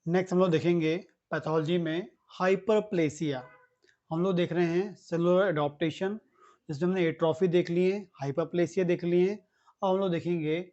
Next हम लोग देखेंगे पैथोलॉजी में हाइपरप्लेसिया। हम लोग देख रहे हैं सेलुलर एडॉप्टेशन, जिसमें हमने एट्रोफी देख ली है, हाइपरप्लेसिया देख ली है। अब हम लोग देखेंगे,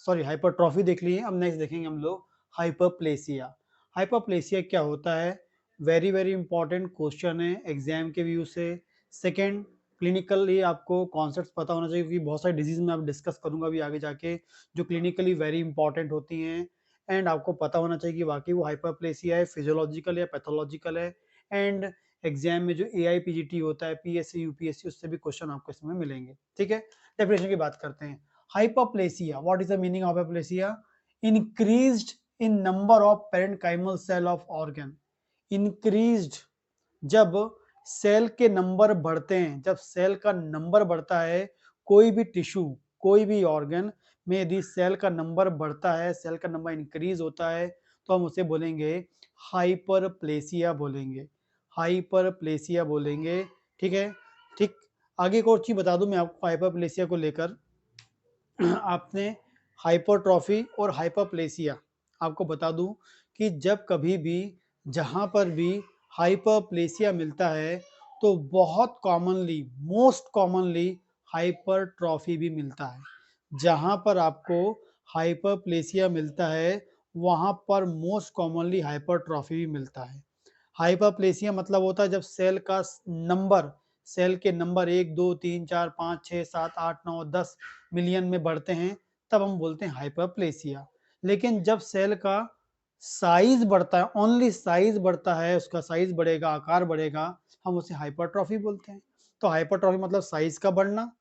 सॉरी, हाइपरट्रॉफी देख ली है। अब नेक्स्ट देखेंगे हम लोग हाइपरप्लेसिया। हाइपरप्लेसिया क्या होता है? वेरी वेरी इंपॉर्टेंट क्वेश्चन है एग्जाम के व्यू से। सेकेंड, क्लिनिकली आपको कॉन्सेप्ट पता होना चाहिए, क्योंकि बहुत सारे डिजीज में आप डिस्कस करूंगा अभी आगे जाके, जो क्लिनिकली वेरी इंपॉर्टेंट होती हैं। एंड आपको पता होना चाहिए कि वाकई वो हाइपरप्लेसिया है, फिजियोलॉजिकल या पैथोलॉजिकल है। एंड एग्जाम में जो AIPGT होता है, PSC UPSC, उससे भी क्वेश्चन आपको इसमें मिलेंगे। ठीक है, डेफिनेशन की बात करते हैं। Hyperplasia, what is the meaning of hyperplasia? Increased in number of parenchymal cell of organ. Increased, जब सेल के नंबर बढ़ते हैं, जब सेल का नंबर बढ़ता है, कोई भी टिश्यू, कोई भी ऑर्गन में यदि सेल का नंबर बढ़ता है, सेल का नंबर इंक्रीज होता है, तो हम उसे बोलेंगे हाइपरप्लेसिया बोलेंगे, हाइपरप्लेसिया बोलेंगे। ठीक है, ठीक। आगे एक और चीज बता दूं मैं आपको हाइपरप्लेसिया को लेकर। आपने हाइपरट्रॉफी और हाइपरप्लेसिया, आपको बता दूं कि जब कभी भी, जहां पर भी हाइपरप्लेसिया मिलता है, तो बहुत कॉमनली, मोस्ट कॉमनली हाइपरट्रॉफी भी मिलता है। जहां पर आपको हाइपरप्लेसिया मिलता है, वहां पर मोस्ट कॉमनली हाइपरट्रॉफी भी मिलता है। हाइपरप्लेसिया मतलब होता है जब सेल का नंबर, सेल के नंबर 1 2 3 4 5 6 7 8 9 10 मिलियन में बढ़ते हैं, तब हम बोलते हैं हाइपरप्लेसिया। लेकिन जब सेल का साइज बढ़ता है, ओनली साइज बढ़ता है, उसका साइज बढ़ेगा, आकार बढ़ेगा, हम उसे हाइपरट्रॉफी बोलते हैं। तो हाइपरट्रॉफी मतलब साइज का बढ़ना,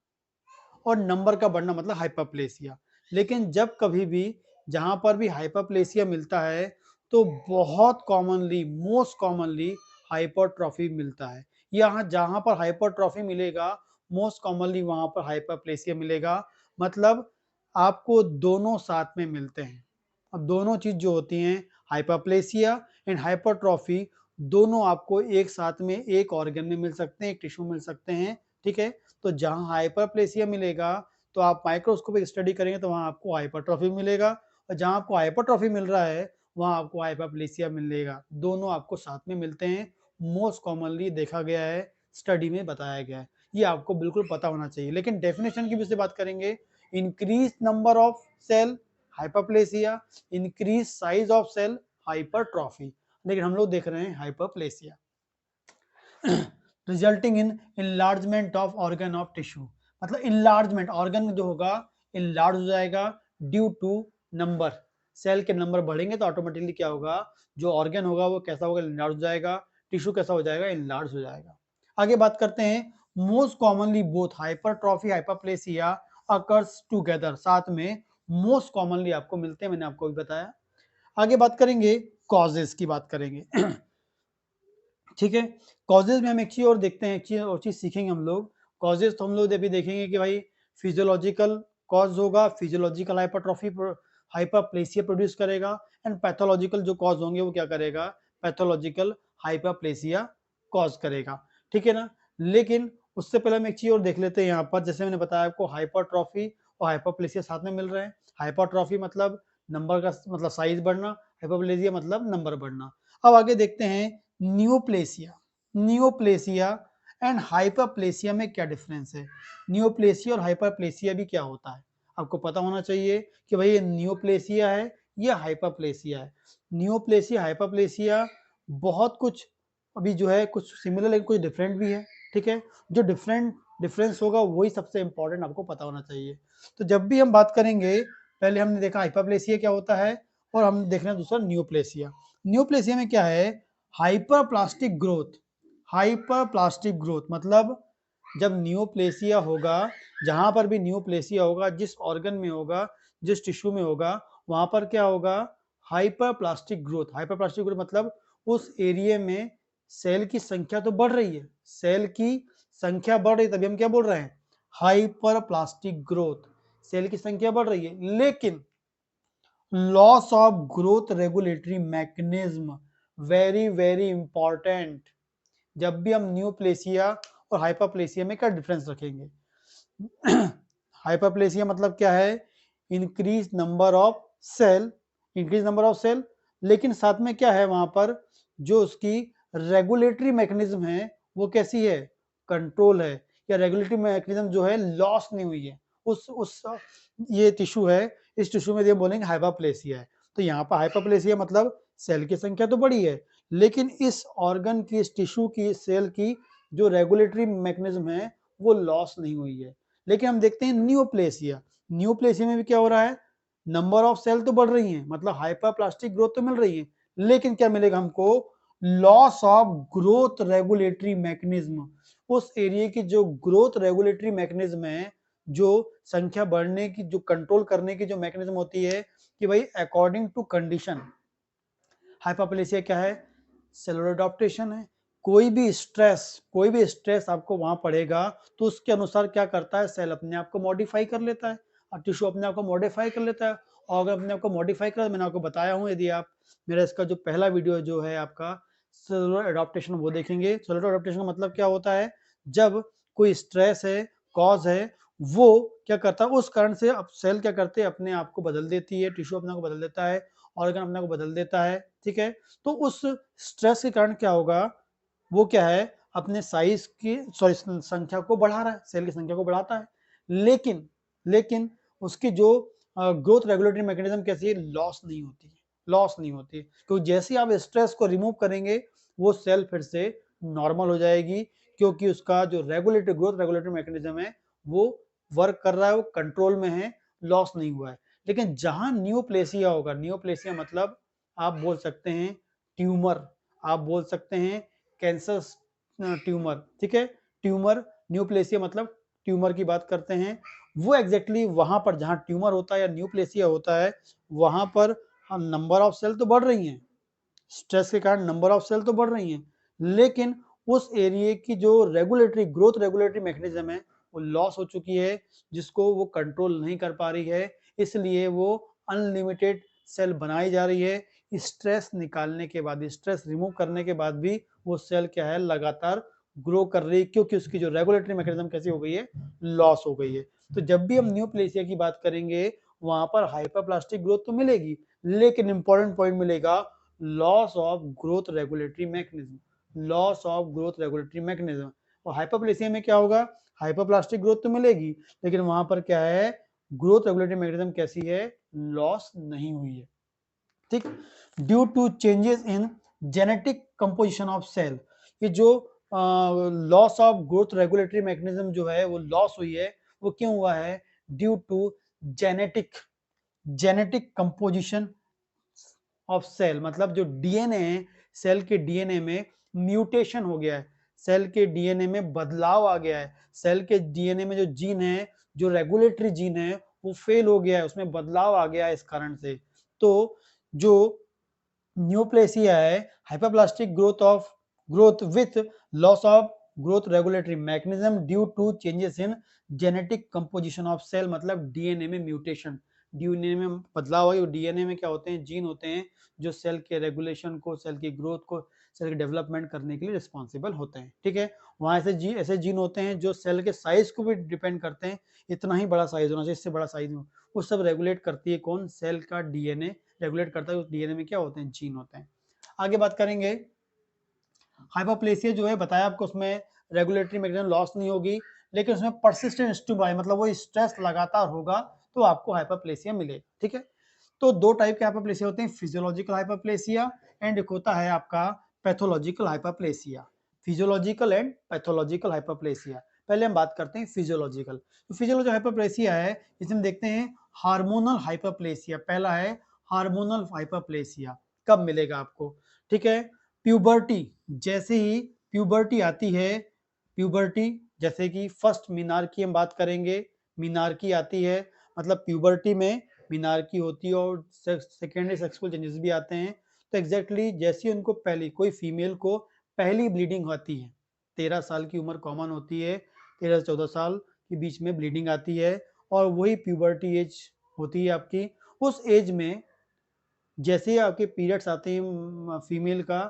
और नंबर का बढ़ना मतलब हाइपरप्लेसिया। लेकिन जब कभी भी, जहां पर भी हाइपरप्लेसिया मिलता है, तो बहुत कॉमनली, मोस्ट कॉमनली हाइपरट्रॉफी मिलता है। यहाँ जहां पर हाइपरट्रॉफी मिलेगा, मोस्ट कॉमनली वहां पर हाइपरप्लेसिया मिलेगा। मतलब आपको दोनों साथ में मिलते हैं। अब दोनों चीज जो होती हैं, हाइपरप्लेसिया एंड हाइपरट्रॉफी, दोनों आपको एक साथ में एक ऑर्गन में मिल सकते हैं, एक टिश्यू मिल सकते हैं। ठीक है, तो जहां हाइपरप्लेसिया मिलेगा, तो आप माइक्रोस्कोपिक स्टडी करेंगे तो वहां आपको हाइपरट्रॉफी मिलेगा, और जहां आपको हाइपरट्रॉफी मिल रहा है, वहां आपको हाइपरप्लेसिया मिलेगा। दोनों आपको साथ में मिलते हैं, मोस्ट कॉमनली देखा गया है, स्टडी में बताया गया है। ये आपको बिल्कुल पता होना चाहिए। लेकिन डेफिनेशन की भी से बात करेंगे, increase number of cell hyperplasia, increase size of cell hypertrophy. लेकिन हम लोग देख रहे हैं hyperplasia. Resulting in enlargement of organ of tissue, मतलब इनलार्जमेंट, ऑर्गन जो होगा इनलार्ज हो जाएगा ड्यू टू नंबर। सेल के नंबर बढ़ेंगे तो ऑटोमेटिकली क्या होगा, जो ऑर्गन होगा वो कैसा होगा, इनलार्ज हो जाएगा। टिश्यू कैसा हो जाएगा, इनलार्ज हो जाएगा। आगे बात करते हैं, most commonly both hypertrophy hyperplasia occurs together, साथ में मोस्ट कॉमनली आपको मिलते हैं, मैंने आपको भी बताया। आगे बात करेंगे, कॉजेज की बात करेंगे। ठीक है, कॉजेज में हम एक चीज और देखते हैं, एक चीज और चीज सीखेंगे हम लोग। कॉजेज तो हम लोग अभी देखेंगे कि भाई फिजियोलॉजिकल कॉज होगा, फिजियोलॉजिकल हाइपरट्रॉफी हाइपरप्लेसिया प्रोड्यूस करेगा। एंड पैथोलॉजिकल जो कॉज होंगे वो क्या करेगा, पैथोलॉजिकल हाइपरप्लेसिया कॉज करेगा। ठीक है ना। लेकिन उससे पहले हम एक चीज और देख लेते हैं यहाँ पर, जैसे मैंने बताया आपको, हाइपरट्रॉफी और हाइपरप्लेसिया साथ में मिल रहे हैं। हाइपरट्रॉफी मतलब नंबर का, मतलब साइज बढ़ना, हाइपरप्लेसिया मतलब नंबर बढ़ना। अब आगे देखते हैं, न्यूप्लेसिया, न्यूप्लेसिया एंड हाइपरप्लेसिया में क्या डिफरेंस है। न्यूप्लेसिया और हाइपरप्लेसिया भी क्या होता है, आपको पता होना चाहिए कि भाई ये न्यूप्लेसिया है, ये हाइपरप्लेसिया है। न्यूप्लेसिया हाइपरप्लेसिया बहुत कुछ अभी जो है कुछ सिमिलर, लेकिन कुछ डिफरेंट भी है। ठीक है, जो डिफरेंस होगा वही सबसे इंपॉर्टेंट आपको पता होना चाहिए। तो जब भी हम बात करेंगे, पहले हमने देखा हाइपरप्लेसिया क्या होता है, और हम देख रहे हैं दूसरा न्यूप्लेसिया। न्यूप्लेसिया में क्या है, हाइपरप्लास्टिक ग्रोथ। हाइपरप्लास्टिक ग्रोथ मतलब जब न्यूप्लेसिया होगा, जहां पर भी न्यूप्लेसिया होगा, जिस ऑर्गन में होगा, जिस टिश्यू में होगा, वहां पर क्या होगा, हाइपरप्लास्टिक ग्रोथ। हाइपरप्लास्टिक ग्रोथ मतलब उस एरिया में सेल की संख्या तो बढ़ रही है, सेल की संख्या बढ़ रही है, तभी हम क्या बोल रहे हैं, हाइपरप्लास्टिक ग्रोथ। सेल की संख्या बढ़ रही है, लेकिन loss of growth regulatory mechanism, very very important. जब भी हम न्यूप्लेसिया और हाइपरप्लेसिया में क्या डिफरेंस रखेंगे, हाइपरप्लेसिया मतलब क्या है, increase number of cell, increase number of cell, लेकिन साथ में क्या है वहां पर, जो उसकी रेगुलेटरी मैकेनिज्म है वो कैसी है, कंट्रोल है, या रेगुलेटरी मैकेनिज्म जो है लॉस नहीं हुई है। उस ये टिश्यू है, इस टिश्यू में ये बोलेंगे हाइपोप्लेसिया है। तो यहाँ पर हाइपोप्लेसिया मतलब सेल की संख्या तो बड़ी है, लेकिन इस ऑर्गन की, इस टिश्यू की, सेल की जो रेगुलेटरी मैकेनिज्म है वो लॉस नहीं हुई है। लेकिन हम देखते हैं न्यूप्लेसिया, न्यूप्लेसिया में भी क्या हो रहा है, नंबर ऑफ सेल तो बढ़ रही हैं, मतलब हाइपरप्लास्टिक ग्रोथ तो मिल रही है, लेकिन क्या मिलेगा हमको, loss of growth regulatory mechanism. उस एरिया की जो ग्रोथ रेगुलेटरी मैकेनिज्म है, जो संख्या बढ़ने की, जो कंट्रोल करने की जो मैकेनिज्म होती है कि भाई अकॉर्डिंग टू कंडीशन। हाइपरप्लेसिया क्या है, सेलुलर अडॉप्टेशन है। कोई भी स्ट्रेस आपको वहां पड़ेगा तो उसके अनुसार क्या करता है, सेल अपने आप को मॉडिफाई कर लेता है, और टिश्यू अपने आप को मॉडिफाई कर लेता है। और अगर अपने आप को मॉडिफाई कर, मैंने आपको बताया हूँ, यदि आप मेरा इसका जो पहला वीडियो जो है आपका सेलुलर अडॉप्टेशन वो देखेंगे। सेलुलर अडॉप्टेशन का मतलब क्या होता है, जब कोई स्ट्रेस है, कॉज है, वो क्या करता है, उस कारण से अब सेल क्या करते हैं, अपने आप को बदल देती है, टिश्यू अपने आप को बदल देता है, ऑर्गन अपने आप को बदल देता है। ठीक है, तो उस स्ट्रेस के कारण क्या होगा, वो क्या है, अपने साइज की, सॉरी, संख्या को बढ़ा रहा है, सेल की संख्या को बढ़ाता है। लेकिन लेकिन उसकी जो ग्रोथ रेगुलेटरी मैकेनिज्म कैसी है, लॉस नहीं होती है, लॉस नहीं होती है, क्योंकि जैसे ही आप स्ट्रेस को रिमूव करेंगे वो सेल फिर से नॉर्मल हो जाएगी, क्योंकि उसका जो रेगुलेटरी, ग्रोथ रेगुलेटरी मैकेनिज्म है वो वर्क कर रहा है, वो कंट्रोल में है, लॉस नहीं हुआ है। लेकिन जहां न्यूप्लेसिया होगा, न्यूप्लेसिया मतलब आप बोल सकते हैं ट्यूमर, आप बोल सकते हैं कैंसर ट्यूमर। ठीक है, ट्यूमर, न्यूप्लेसिया मतलब ट्यूमर की बात करते हैं। वो एग्जैक्टली वहां पर जहां ट्यूमर होता है या न्यूप्लेसिया होता है, वहां पर नंबर ऑफ सेल तो बढ़ रही हैं, स्ट्रेस के कारण नंबर ऑफ सेल तो बढ़ रही हैं, लेकिन उस एरिया की जो रेगुलेटरी, ग्रोथ रेगुलेटरी मैकेनिज्म है वो लॉस हो चुकी है, जिसको वो कंट्रोल नहीं कर पा रही है। इसलिए वो अनलिमिटेड सेल बनाई जा रही है। स्ट्रेस निकालने के बाद, स्ट्रेस रिमूव करने के बाद भी वो सेल क्या है, लगातार ग्रो कर रही है, क्योंकि उसकी जो रेगुलेटरी मैकेनिज्म कैसी हो गई है, लॉस हो गई है। तो जब भी हम न्यूप्लेसिया की बात करेंगे, वहां पर हाइपरप्लास्टिक ग्रोथ तो मिलेगी, लेकिन इंपॉर्टेंट पॉइंट मिलेगा, loss of growth regulatory mechanism, loss of growth regulatory mechanism. और हाइपरप्लेसिया में क्या होगा, हाइपरप्लास्टिक ग्रोथ तो मिलेगी, लेकिन वहां पर क्या है, ग्रोथ रेगुलेटरी मैकेनिज्म कैसी है, लॉस नहीं हुई है। ठीक, due to changes in genetic composition of cell, ये जो loss of growth regulatory mechanism जो है वो लॉस हुई है, वो क्यों हुआ है, due to genetic, genetic composition of cell, मतलब जो डीएनए है, सेल के डीएनए में म्यूटेशन हो गया है, सेल के डीएनए में बदलाव आ गया है, सेल के डीएनए में जो जीन है, जो रेगुलेटरी जीन है वो फेल हो गया है, उसमें बदलाव आ गया है इस कारण से। तो जो न्यूप्लेसिया है, hyperplastic growth with loss of growth regulatory mechanism due to changes in genetic composition of cell, मतलब डीएनए में म्यूटेशन, डीएनए में बदलाव है। डीएनए में क्या होते हैं, जीन होते हैं जो सेल के रेगुलेशन को, सेल की ग्रोथ को, सेल के डेवलपमेंट करने के लिए रिस्पॉन्सिबल होते हैं। ठीक है, वहां ऐसे जीन होते हैं जो सेल के साइज को भी डिपेंड करते हैं, इतना ही बड़ा साइज होना चाहिए, इससे बड़ा साइज हो, वो सब रेगुलेट करती है कौन, सेल का डीएनए रेगुलेट करता है। उस डीएनए में क्या होते हैं, जीन होते हैं। आगे बात करेंगे, हाइपोप्लेसिया जो है बताया आपको, उसमें रेगुलेटरी मैकेनिज्म लॉस नहीं होगी, लेकिन उसमें परसिस्टेंट स्टिमुलाई, मतलब वो स्ट्रेस लगातार होगा तो आपको हाइपोप्लेसिया मिलेगा। ठीक है, तो दो टाइप के हाइपोप्लेसिया होते हैं, फिजियोलॉजिकल हाइपोप्लेसिया एंड एक होता है आपका pathological hypoplasia, physiological and pathological hypoplasia. पहले हम बात करते हैं फिजियोलॉजिकल। तो फिजियोलॉजिकल हाइपोप्लेसिया है, इसमें देखते हैं हार्मोनल हाइपोप्लेसिया, पहला है हार्मोनल हाइपोप्लेसिया, कब मिलेगा आपको, ठीक है, प्यूबर्टी, जैसे ही प्यूबर्टी आती है, प्यूबर्टी जैसे कि फर्स्ट मीनार्की हम बात करेंगे, मीनार्की आती है, मतलब प्यूबर्टी में मीनार्की होती है और सेकेंडरी सेक्सुअल चेंजेस भी आते हैं। तो एग्जैक्टली जैसे उनको पहली, कोई फीमेल को पहली ब्लीडिंग होती है, 13 साल की उम्र कॉमन होती है, 13 से 14 साल के बीच में ब्लीडिंग आती है, और वही प्यूबर्टी एज होती है आपकी। उस एज में जैसे ही आपके पीरियड्स आते हैं फीमेल का,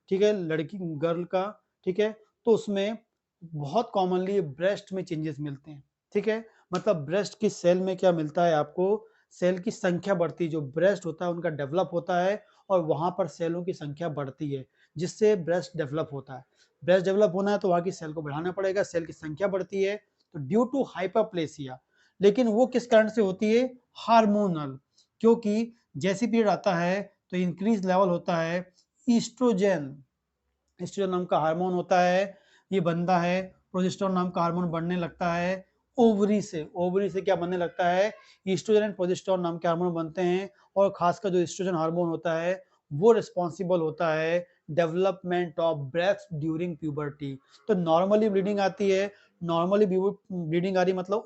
ठीक है, लड़की गर्ल का, ठीक है, तो उसमें बहुत कॉमनली ब्रेस्ट में चेंजेस मिलते हैं। ठीक है, मतलब ब्रेस्ट की सेल में क्या मिलता है आपको, सेल की संख्या बढ़ती है, जो ब्रेस्ट होता है उनका डेवलप होता है, और वहाँ पर सेलों की संख्या बढ़ती है, जिससे ब्रेस्ट डेवलप होता है। ब्रेस्ट डेवलप होना है तो वहाँ की सेल को बढ़ाना पड़ेगा, सेल की संख्या बढ़ती है, तो ड्यू टू हाइपरप्लेसिया। लेकिन वो किस कारण से होती है? हार्मोनल, क्योंकि जैसी पीरियड आता है तो इंक्रीज लेवल होता है ईस्ट्रोजन। ईस्ट्रोजन नाम का हार्मोन होता है, ये बनता है, प्रोजेस्टेरोन नाम का हार्मोन बनने लगता है ओवरी से। ओवरी से क्या बनने लगता है? ईस्ट्रोजन एंड प्रोजेस्टेरोन नाम के हार्मोन बनते हैं, और खासकर जो ईस्ट्रोजन हार्मोन होता है वो रिस्पॉन्सिबल होता है development of breast during puberty. तो नॉर्मली ब्लीडिंग आती है, नॉर्मली ब्लीडिंग आ रही मतलब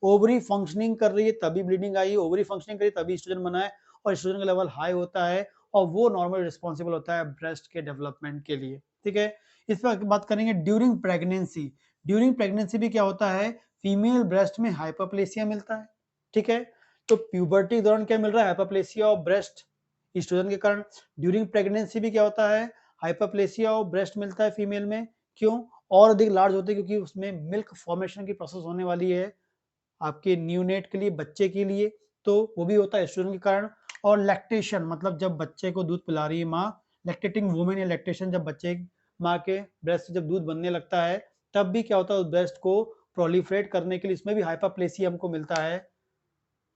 ओवरी फंक्शनिंग कर रही है तभी ब्लीडिंग आई, ओवरी फंक्शनिंग करी तभी ईस्ट्रोजन बना है, और ईस्ट्रोजन का लेवल हाई होता है और वो नॉर्मल रिस्पॉन्सिबल होता है ब्रेस्ट के डेवलपमेंट के लिए। ठीक है, इस पर बात करेंगे ड्यूरिंग प्रेगनेंसी। ड्यूरिंग प्रेगनेंसी भी क्या होता है? फीमेल ब्रेस्ट में हाइपरप्लेसिया मिलता है। ठीक है, तो प्यूबर्टी के दौरान क्या मिल रहा है? हाइपरप्लेसिया ऑफ ब्रेस्ट, ईस्ट्रोजन के कारण। ड्यूरिंग प्रेगनेंसी भी क्या होता है? हाइपरप्लेसिया ऑफ ब्रेस्ट मिलता है फीमेल में। क्यों? और अधिक लार्ज होते हैं क्योंकि उसमें मिल्क फॉर्मेशन की प्रोसेस होने वाली है आपके न्यूनेट के लिए, बच्चे के लिए, तो वो भी होता है एस्ट्रोजन के कारण। और लैक्टेशन मतलब जब बच्चे को दूध पिला रही है माँ, लैक्टेटिंग वुमेन या लैक्टेशन, जब बच्चे माँ के ब्रेस्ट से जब दूध बनने लगता है तब भी क्या होता है? उस ब्रेस्ट को प्रोलिफरेट करने के लिए इसमें भी हाइपरप्लेसिया हमको मिलता है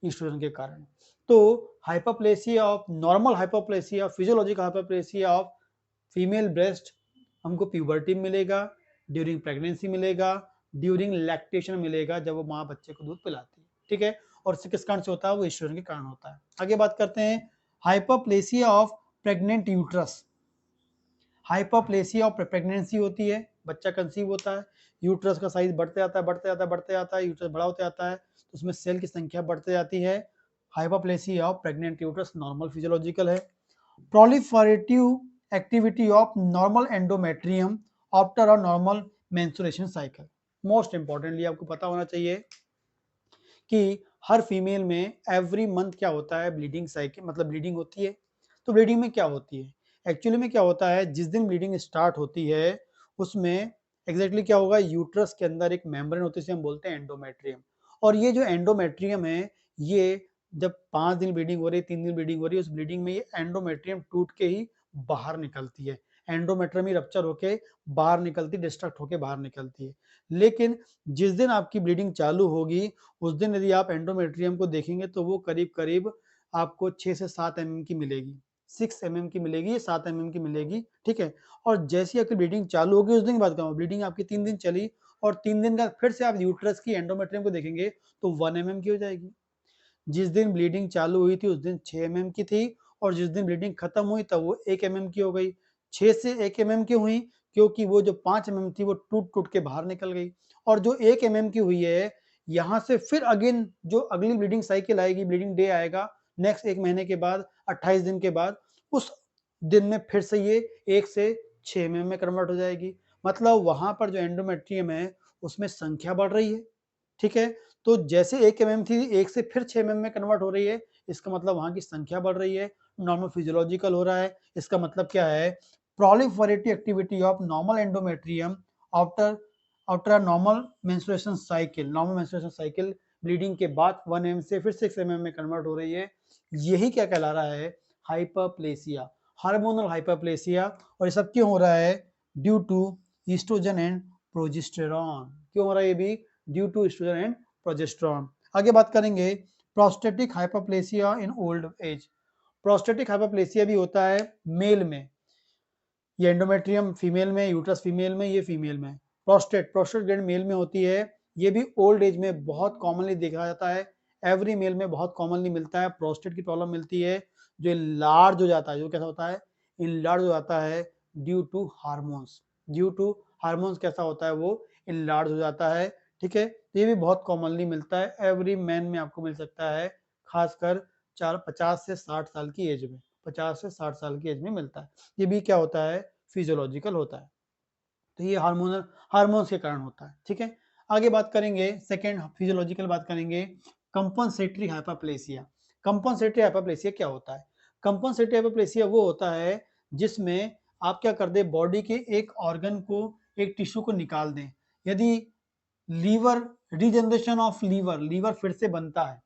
ईस्ट्रोजन के कारण। तो hyperplasia of normal hyperplasia, physiological hyperplasia of female breast हमको प्यूबर्टी में मिलेगा, ड्यूरिंग प्रेगनेंसी मिलेगा, ड्यूरिंग लैक्टेशन मिलेगा जब वो माँ बच्चे को दूध पिलाती है। ठीक है, और किस कारण से होता है? वो ईस्ट्रोजन के कारण होता है। आगे बात करते हैं hyperplasia of pregnant uterus. Hyperplasia of pregnancy होती है, बच्चा कंसीव होता है, यूट्रस का साइज बढ़ते जाता है, बढ़ते जाता है, बढ़ते जाता है, यूट्रस बड़ा होते जाता है, तो उसमें सेल की संख्या बढ़ते जाती है। Hyperplasia of pregnant uterus normal physiological है। Proliferative activity of normal endometrium after a normal menstruation cycle. Most importantly आपको पता होना चाहिए कि हर फीमेल में एवरी मंथ क्या होता है? ब्लीडिंग साइकिल, मतलब ब्लीडिंग होती है। तो ब्लीडिंग में क्या होती है? एक्चुअली में क्या होता है? जिस दिन ब्लीडिंग स्टार्ट होती है उसमें एग्जैक्टली क्या होगा? यूट्रस के अंदर एक मेम्ब्रेन होती है, जिसे हम बोलते हैं एंडोमेट्रियम। और ये जो एंडोमेट्रियम है, ये जब 5 दिन ब्लीडिंग हो रही है, 3 दिन ब्लीडिंग हो रही है, उस ब्लीडिंग में ये एंडोमेट्रियम टूट के ही बाहर निकलती है, एंडोमेट्रियम ही रप्चर होके बाहर निकलती, डिस्ट्रक्ट होके बाहर निकलती है। लेकिन जिस दिन आपकी ब्लीडिंग चालू होगी उस दिन यदि आप एंडोमेट्रियम को देखेंगे तो वो करीब करीब आपको 6 से 7 mm की मिलेगी, 6 mm की मिलेगी, 7 mm की मिलेगी। ठीक है, और जैसी आपकी ब्लीडिंग चालू होगी उस दिन की बात करूँ, ब्लीडिंग आपकी 3 दिन चली और 3 दिन का फिर से आप यूट्रस की एंडोमेट्रियम को देखेंगे तो 1 mm की हो जाएगी। जिस दिन ब्लीडिंग चालू हुई थी उस दिन 6 mm की थी, और जिस दिन ब्लीडिंग खत्म हुई तब वो 1 mm की हो गई। 6 से 1 mm की हुई क्योंकि वो जो 5 mm थी वो टूट टूट के बाहर निकल गई, और जो 1 mm की हुई है यहाँ से फिर अगेन जो अगली ब्लीडिंग साइकिल आएगी, ब्लीडिंग डे आएगा नेक्स्ट 1 महीने के बाद, 28 दिन के बाद, उस दिन में फिर से ये 1 से 6 mm में कन्वर्ट हो जाएगी। मतलब वहां पर जो एंडोमेट्रियम है उसमें संख्या बढ़ रही है। ठीक है, तो जैसे 1 mm थी 1 से फिर 6 mm में कन्वर्ट हो रही है, इसका मतलब वहां की संख्या बढ़ रही है, नॉर्मल फिजियोलॉजिकल हो रहा है। इसका मतलब क्या है? Proliferative activity of normal endometrium after after a normal menstruation cycle. Normal menstruation cycle bleeding के बाद 1 mm से फिर 6 mm में कन्वर्ट हो रही है, यही क्या कहला रहा है? Hyperplasia, hormonal hyperplasia. और ये सब क्यों हो रहा है? Due to estrogen and progesterone. क्यों हो रहा है ये भी? Due to estrogen and progesterone. आगे बात करेंगे prostatic hyperplasia in old age. Prostatic hyperplasia भी होता है मेल में, ये एंडोमेट्रियम फीमेल में, यूट्रस फीमेल में, ये फीमेल में। प्रोस्टेट ग्लैंड मेल में होती है, ये भी ओल्ड एज में बहुत कॉमनली देखा जाता है, एवरी मेल में बहुत कॉमनली मिलता है। प्रोस्टेट की प्रॉब्लम मिलती है जो लार्ज हो जाता है, जो कैसा होता है? इनलार्ज हो जाता है due to hormones. Due to hormones कैसा होता है? वो इनलार्ज हो जाता है। ठीक है, ये भी बहुत कॉमनली मिलता है, एवरी मैन में आपको मिल सकता है, खासकर 50 से 60 साल की एज में, 50 से 60 साल की एज में मिलता है। ये भी क्या होता है? फिजियोलॉजिकल होता है। तो ये हार्मोन्स के कारण होता है। ठीक है, आगे बात करेंगे सेकेंड फिजियोलॉजिकल बात करेंगे कंपनसेटरी हाइपरप्लेसिया। कंपनसेटरी हाइपरप्लेसिया क्या होता है? कंपनसेटरी हाइपरप्लेसिया वो होता है जिसमें आप क्या कर दे, बॉडी के एक ऑर्गन को, एक टिश्यू को निकाल दें। यदि liver, regeneration of liver, liver फिर से बनता है,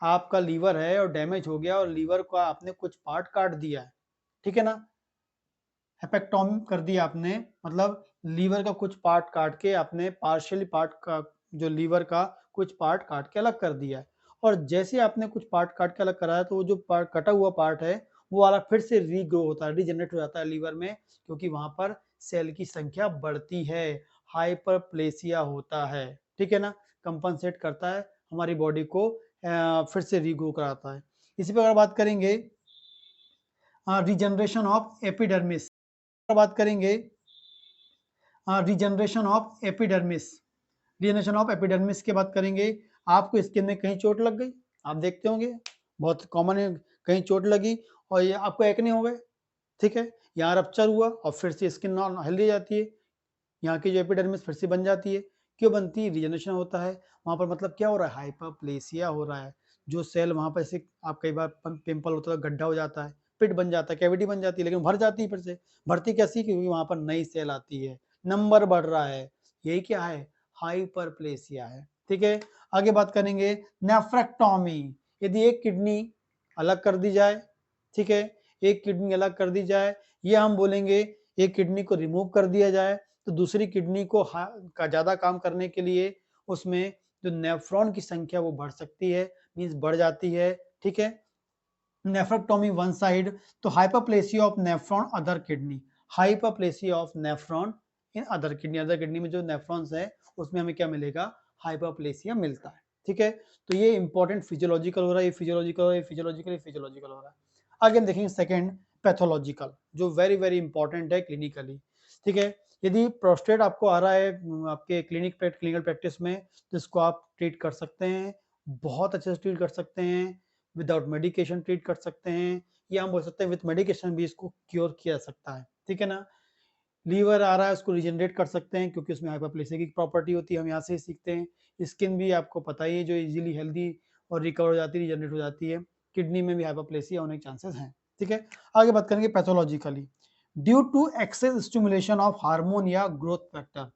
आपका लीवर है और डैमेज हो गया और लीवर का आपने कुछ पार्ट काट दिया है, ठीक है ना, हेपेक्टोमी कर दिया आपने, मतलब लीवर का कुछ पार्ट काट के आपने पार्शियली पार्ट का जो लीवर का कुछ पार्ट काट के अलग कर दिया है। और जैसे आपने कुछ पार्ट काट के अलग कराया तो वो जो पार्ट कटा हुआ पार्ट है वो वाला फिर से रीग्रो होता है, रीजनरेट हो जाता है लीवर में, क्योंकि वहां पर सेल की संख्या बढ़ती है, हाइपरप्लेसिया होता है, ठीक है ना, कंपनसेट करता है हमारी बॉडी को, फिर से रीग्रो कराता है। इसी पर अगर बात करेंगे रिजनरेशन ऑफ एपिडर्मिस, बात करेंगे regeneration of epidermis, regeneration of epidermis की बात करेंगे। आपको स्किन में कहीं चोट लग गई, आप देखते होंगे बहुत कॉमन है, कहीं चोट लगी और ये आपको एक्ने हो गए, ठीक है, यहाँ रप्चर हुआ और फिर से स्किन नॉन हेल्दी जाती है, यहाँ की जो एपिडर्मिस फिर से बन जाती है। क्यों बनती है? रिजनरेशन होता है वहाँ पर, मतलब क्या हो रहा है, हाइपरप्लेसिया हो रहा है, जो सेल वहाँ पर से आप कई बार पिंपल होता है, गड्ढा हो जाता है, पिट बन जाता है, कैविटी बन जाती है, लेकिन भर जाती है फिर से, भरती कैसी, क्योंकि वहाँ पर नई सेल आती है, नंबर बढ़ रहा है, यही क्या है, हाइपरप्लेसिया है, ठीक है। आगे बात करेंगे नेफ्रेक्टोमी, यदि एक किडनी अलग कर दी जाए, ठीक है, एक किडनी अलग कर दी जाए, ये हम बोलेंगे एक किडनी को रिमूव कर दिया जाए तो दूसरी किडनी को का ज्यादा काम करने के लिए उसमें जो नेफ्रॉन की संख्या वो बढ़ सकती है, मींस बढ़ जाती है, ठीक है। नेफ्रेक्टोमी वन साइड, तो hyperplasia of nephron other kidney, hyperplasia of nephron in other kidney, other kidney में जो नेफ्रॉन्स है उसमें हमें क्या मिलेगा, हाइपरप्लेसिया मिलता है, ठीक है। तो ये इंपॉर्टेंट फिजियोलॉजिकल हो रहा है, ये फिजियोलॉजिकल हो रहा है, फिजियोलॉजिकल फिजियोलॉजिकल हो रहा है। आगे हम देखेंगे सेकंड पैथोलॉजिकल, जो वेरी वेरी इंपॉर्टेंट है क्लिनिकली, ठीक है। यदि प्रोस्टेट आपको आ रहा है आपके क्लिनिकल प्रैक्टिस में, तो इसको आप ट्रीट कर सकते हैं, बहुत अच्छे से ट्रीट कर सकते हैं, विदाउट मेडिकेशन ट्रीट कर सकते हैं, या हम बोल सकते हैं विद मेडिकेशन भी इसको क्योर किया जा सकता है, ठीक है ना। लीवर आ रहा है उसको रिजनरेट कर सकते हैं, क्योंकि उसमें हाइपरप्लेसिया की प्रॉपर्टी होती है, हम यहाँ से ही सीखते हैं। स्किन भी आपको पता ही है जो इजीली हेल्दी और रिकवर हो जाती है, रिजनरेट हो जाती है, किडनी में भी हाइपरप्लेसिया होने के चांसेस हैं, ठीक है। आगे बात करेंगे pathologically, due to excess stimulation of hormone या ग्रोथ फैक्टर,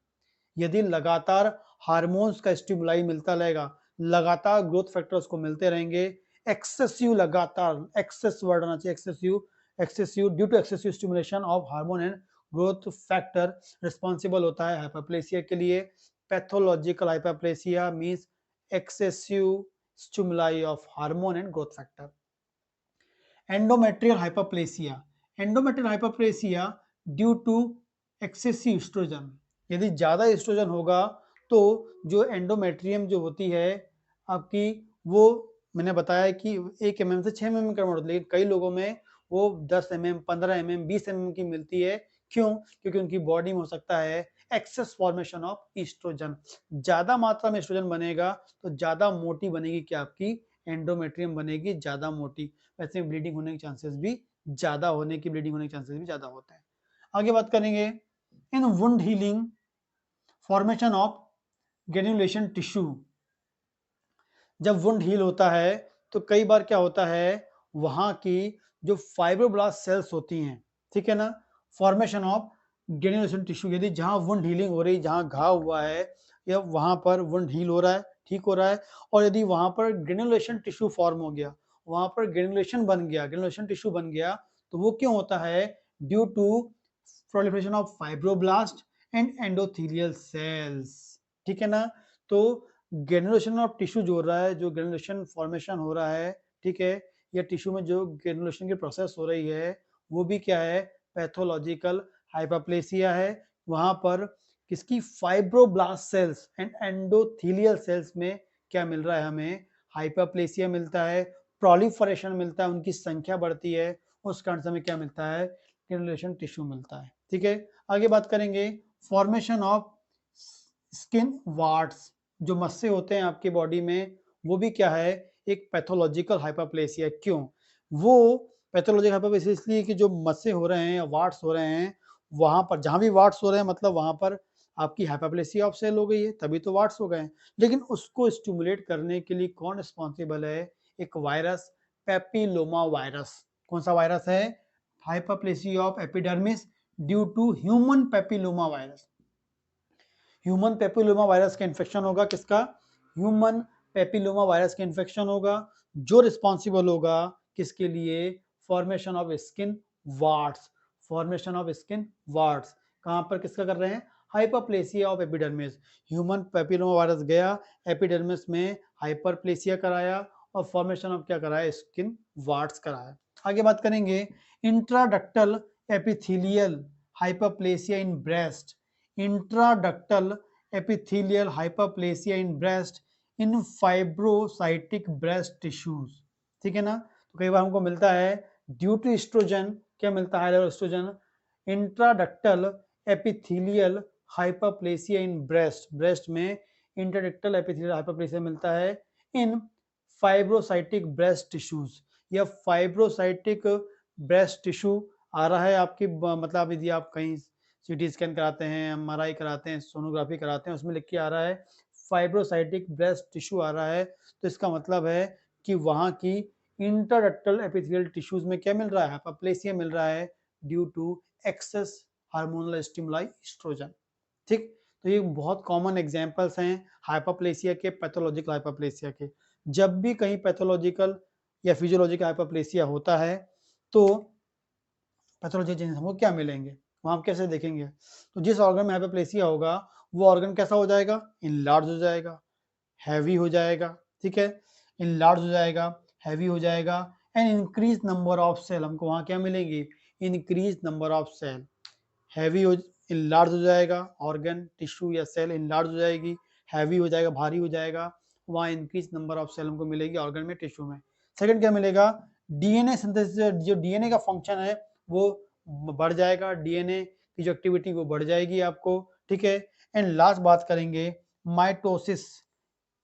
यदि लगातार हार्मोन्स का स्टिमुलाई मिलता रहेगा, लगातार ग्रोथ फैक्टर्स को मिलते रहेंगे, एक्सेसिव, लगातार एक्सेस वर्ड आना चाहिए, excessive, excessive, due to excessive stimulation of hormone and growth factor responsible होता है हाइपरप्लेसिया के लिए। Pathological hyperplasia means excessive stimuli of hormone and growth factor. Endometrial hyperplasia, endometrial hyperplasia due to excessive estrogen, यदि ज्यादा oestrogen होगा तो जो endometrium जो होती है आपकी, वो मैंने बताया कि 1 mm से 6 mm कन्वर्ट होती है, लेकिन कई लोगों में वो 10 mm, 15 mm, 20 mm की मिलती है। क्यों? क्योंकि उनकी बॉडी में हो सकता है एक्सेस फॉर्मेशन ऑफ ईस्ट्रोजन, ज्यादा मात्रा में एस्ट्रोजन बनेगा तो ज्यादा मोटी बनेगी क्या आपकी एंडोमेट्रियम बनेगी, ज्यादा मोटी, वैसे ब्लीडिंग होने के चांसेस भी ज्यादा, होने की ब्लीडिंग होने के चांसेस भी ज्यादा होते हैं। आगे बात करेंगे इन wound healing formation of granulation tissue, जब वुंड हील होता है तो कई बार क्या होता है वहां की जो फाइब्रोब्लास्ट सेल्स होती हैं, ठीक है ना, फॉर्मेशन ऑफ ग्रेन्युलेशन टिश्यू, यदि जहां वुंड हीलिंग हो रही, जहां घाव हुआ है या वहां पर वुंड हील हो रहा है, ठीक हो रहा है, और यदि वहां पर ग्रेन्युलेशन टिश्यू फॉर्म हो गया, वहां पर ग्रेन्युलेशन बन गया, ग्रेन्युलेशन टिश्यू बन गया, तो वो क्यों होता है, due to proliferation of fibroblast and endothelial cells, ठीक है ना। तो ग्रेनुलेशन ऑफ टिश्यू जो हो रहा है, जो ग्रेनुलेशन फॉर्मेशन हो रहा है, ठीक है, या टिश्यू में जो ग्रेनुलेशन की प्रोसेस हो रही है, वो भी क्या है, पैथोलॉजिकल हाइपरप्लेसिया है। वहां पर किसकी, fibroblast sales and endothelial sales में क्या मिल रहा है हमें, हाइपरप्लेसिया मिलता है, प्रोलिफरेशन मिलता है, उनकी संख्या बढ़ती है, उस कारण से हमें क्या मिलता है, ग्रेनुलेशन टिश्यू मिलता है, ठीक है। आगे बात करेंगे फॉर्मेशन ऑफ स्किन वार्ड्स, जो मस्से होते हैं आपकी बॉडी में, वो भी क्या है, एक पैथोलॉजिकल हाइपरप्लेसिया। क्यों? वो पैथोलॉजिकल हाइपरप्लेसिया इसलिए कि जो मस्से हो रहे हैं या वार्ड्स हो रहे हैं, वहां पर जहां भी वार्ड्स हो रहे हैं मतलब वहां पर आपकी हाइपरप्लेसिया ऑफ सेल हो गई है, तभी तो वार्ड्स हो गए हैं। लेकिन उसको स्टिमुलेट करने के लिए कौन रिस्पॉन्सिबल है, एक वायरस, पेपिलोमा वायरस। कौन सा वायरस है, hyperplasia of epidermis due to human papilloma virus. Human papilloma virus का इन्फेक्शन होगा, किसका, ह्यूमन पेपिलोमा वायरस का इन्फेक्शन होगा, जो रिस्पॉन्सिबल होगा किसके लिए, formation of skin warts, formation of skin warts कहाँ पर किसका कर रहे हैं, hyperplasia of epidermis. Human papilloma virus गया एपिडर्मिस में हाइपरप्लेसिया कराया और फॉर्मेशन ऑफ क्या कराया, स्किन वार्ड्स कराया। आगे बात करेंगे intraductal epithelial hyperplasia in breast, intraductal epithelial hyperplasia in breast in fibrocystic breast tissues, ठीक है ना। तो कई बार हमको मिलता है ड्यू टू एस्ट्रोजन, क्या मिलता है estrogen, intraductal epithelial hyperplasia in breast, breast में इंट्राडक्टल एपिथेलियल हाइपरप्लेसिया मिलता है इन फाइब्रोसाइटिक ब्रेस्ट टिश्यूज, या फाइब्रोसाइटिक ब्रेस्ट टिश्यू आ रहा है आपकी मतलब यदि आप कहीं सीटी स्कैन कराते हैं, एमआरआई कराते हैं, सोनोग्राफी कराते हैं, उसमें लिख के आ रहा है फाइब्रोसाइटिक ब्रेस्ट टिश्यू आ रहा है, तो इसका मतलब है कि वहाँ की इंटरडक्टल एपिथेलियल टिश्यूज में क्या मिल रहा है, हाइपरप्लेसिया मिल रहा है due to excess hormonal stimuli estrogen. ठीक, तो ये बहुत कॉमन एग्जांपल्स हैं हाइपरप्लेसिया के, पैथोलॉजिकल हाइपरप्लेसिया के। जब भी कहीं पैथोलॉजिकल या फिजियोलॉजिकल हाइपरप्लेसिया होता है तो पैथोलॉजिकल चेंजेस हमको क्या मिलेंगे, वहाँ कैसे देखेंगे, तो जिस ऑर्गन में हाइपरप्लेसिया होगा वो ऑर्गन कैसा हो जाएगा, इनलार्ज हो जाएगा, हैवी हो जाएगा, ठीक है, इनलार्ज हो जाएगा, हैवी हो जाएगा and increase number of cell, हमको वहाँ क्या मिलेंगी, increase number of cell, heavy हो, इनलार्ज हो जाएगा ऑर्गन टिश्यू या सेल, इनलार्ज हो जाएगी, हैवी हो जाएगा, भारी हो जाएगा, वहाँ इंक्रीज नंबर ऑफ सेल हमको मिलेगी ऑर्गन में, टिश्यू में। सेकंड क्या मिलेगा, डीएनए सिंथेसिस, जो डीएनए का फंक्शन है वो बढ़ जाएगा, डीएनए की जो एक्टिविटी वो बढ़ जाएगी आपको, ठीक है। एंड लास्ट बात करेंगे माइटोसिस,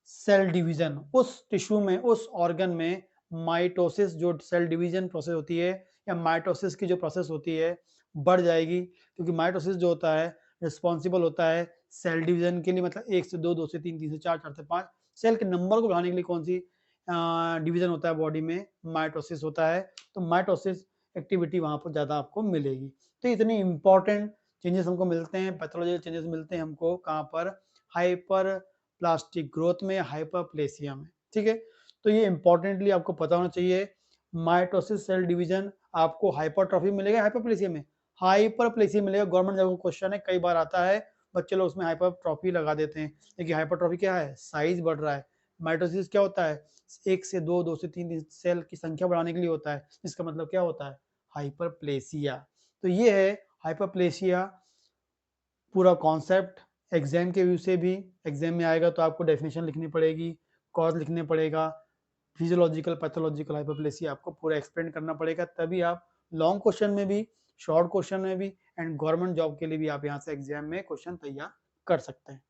सेल डिवीजन, उस टिश्यू में, उस ऑर्गन में माइटोसिस जो सेल डिवीजन प्रोसेस होती है या माइटोसिस की जो प्रोसेस होती है बढ़ जाएगी, क्योंकि माइटोसिस जो होता है रिस्पॉन्सिबल होता है सेल डिवीजन के लिए, मतलब 1 से 2, 2 से 3, 3 से 4, 4 से 5 सेल के नंबर को बढ़ाने के लिए कौन सी डिवीजन होता है बॉडी में, माइटोसिस होता है, तो माइटोसिस एक्टिविटी वहां पर ज्यादा आपको मिलेगी। तो इतनी इंपॉर्टेंट चेंजेस हमको मिलते हैं, पैथोलॉजिकल चेंजेस मिलते हैं हमको कहाँ पर, हाइपर प्लास्टिक ग्रोथ में, हाइपरप्लेसिया में, ठीक है। तो ये इंपॉर्टेंटली आपको पता होना चाहिए, माइटोसिस सेल डिवीजन आपको हाइपरट्रॉफी मिलेगा, हाइपरप्लेसिया में हाइपरप्लेसिया मिलेगा, गवर्नमेंट जब क्वेश्चन है कई बार आता है, बच्चे लोग उसमें हाइपरट्रॉफी लगा देते हैं, लेकिन हाइपरट्रॉफी क्या है, साइज बढ़ रहा है, माइटोसिस क्या होता है 1 से 2, 2 से 3 सेल की संख्या बढ़ाने के लिए होता है, इसका मतलब क्या होता है, हाइपरप्लेसिया। तो ये है हाइपरप्लेसिया पूरा कॉन्सेप्ट, एग्जाम के व्यू से भी, एग्जाम में आएगा तो आपको डेफिनेशन लिखनी पड़ेगी, कॉज लिखने पड़ेगा, फिजियोलॉजिकल पैथोलॉजिकल हाइपरप्लेसिया आपको पूरा एक्सप्लेन करना पड़ेगा, तभी आप लॉन्ग क्वेश्चन में भी, शॉर्ट क्वेश्चन में भी एंड गवर्नमेंट जॉब के लिए भी आप यहाँ से एग्जाम में क्वेश्चन तैयार कर सकते हैं।